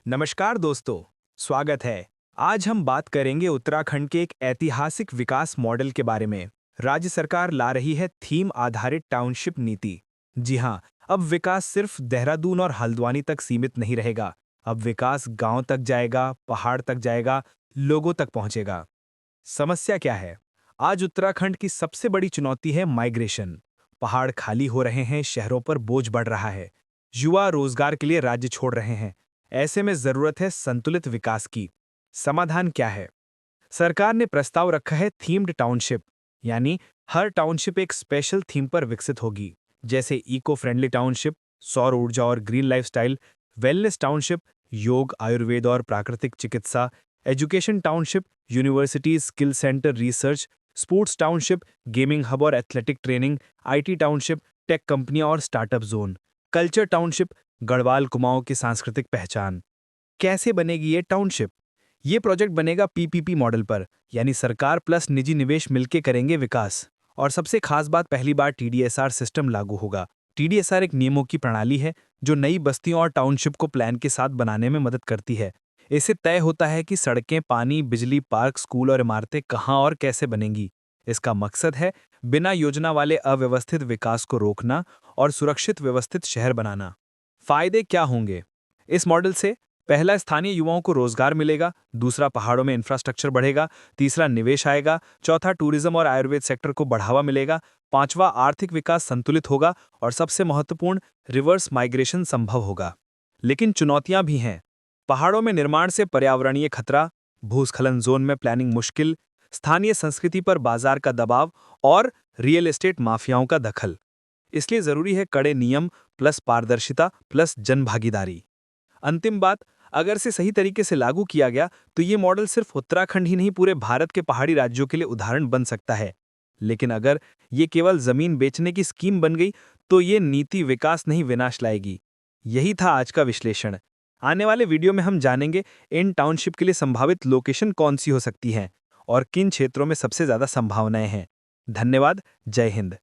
नमस्कार दोस्तों, स्वागत है। आज हम बात करेंगे उत्तराखंड के एक ऐतिहासिक विकास मॉडल के बारे में। राज्य सरकार ला रही है थीम आधारित टाउनशिप नीति। जी हाँ, अब विकास सिर्फ देहरादून और हल्द्वानी तक सीमित नहीं रहेगा। अब विकास गांव तक जाएगा, पहाड़ तक जाएगा, लोगों तक पहुंचेगा। समस्या क्या है? आज उत्तराखंड की सबसे बड़ी चुनौती है माइग्रेशन। पहाड़ खाली हो रहे हैं, शहरों पर बोझ बढ़ रहा है। युवा रोजगार के लिए राज्य छोड़ रहे हैं। ऐसे में जरूरत है संतुलित विकास की। समाधान क्या है? सरकार ने प्रस्ताव रखा है थीम्ड टाउनशिप, यानी हर टाउनशिप एक स्पेशल थीम पर विकसित होगी, जैसे इको फ्रेंडली टाउनशिप, सौर ऊर्जा और ग्रीन लाइफस्टाइल, वेलनेस टाउनशिप, योग, आयुर्वेद और प्राकृतिक चिकित्सा, education township, universities, skill centre, research, sports township, gaming hub और athletic training, IT township, tech कंपनियां और startup zone, culture township, Garhwal Kumaon की सांस्कृतिक पहचान। कैसे बनेगी ये टाउनशिप? ये प्रोजेक्ट बनेगा पीपीपी मॉडल पर, यानी सरकार प्लस निजी निवेश मिलकर करेंगे विकास। और सबसे खास बात, पहली बार टीडीएसआर सिस्टम लागू होगा। टीडीएसआर एक नियमों की प्रणाली है जो नई बस्तियों और टाउनशिप को प्लान के साथ बनाने में मदद करती है। इससे तय होता है कि सड़कें, पानी, बिजली, पार्क, स्कूल और इमारतें कहाँ और कैसे बनेंगी। इसका मकसद है बिना योजना वाले अव्यवस्थित विकास को रोकना और सुरक्षित व्यवस्थित शहर बनाना। फायदे क्या होंगे इस मॉडल से? पहला, स्थानीय युवाओं को रोजगार मिलेगा। दूसरा, पहाड़ों में इंफ्रास्ट्रक्चर बढ़ेगा। तीसरा, निवेश आएगा। चौथा, टूरिज्म और आयुर्वेद सेक्टर को बढ़ावा मिलेगा। पांचवा, आर्थिक विकास संतुलित होगा। और सबसे महत्वपूर्ण, रिवर्स माइग्रेशन संभव होगा। लेकिन चुनौतियां भी हैं। पहाड़ों में निर्माण से पर्यावरणीय खतरा, भूस्खलन जोन में प्लानिंग मुश्किल, स्थानीय संस्कृति पर बाजार का दबाव और रियल एस्टेट माफियाओं का दखल। इसलिए जरूरी है कड़े नियम प्लस पारदर्शिता प्लस जनभागीदारी। अंतिम बात, अगर से सही तरीके से लागू किया गया तो ये मॉडल सिर्फ उत्तराखंड ही नहीं, पूरे भारत के पहाड़ी राज्यों के लिए उदाहरण बन सकता है। लेकिन अगर ये केवल जमीन बेचने की स्कीम बन गई तो ये नीति विकास नहीं, विनाश लाएगी। यही था आज का विश्लेषण। आने वाले वीडियो में हम जानेंगे इन टाउनशिप के लिए संभावित लोकेशन कौन सी हो सकती हैं और किन क्षेत्रों में सबसे ज्यादा संभावनाएं हैं। धन्यवाद। जय हिंद।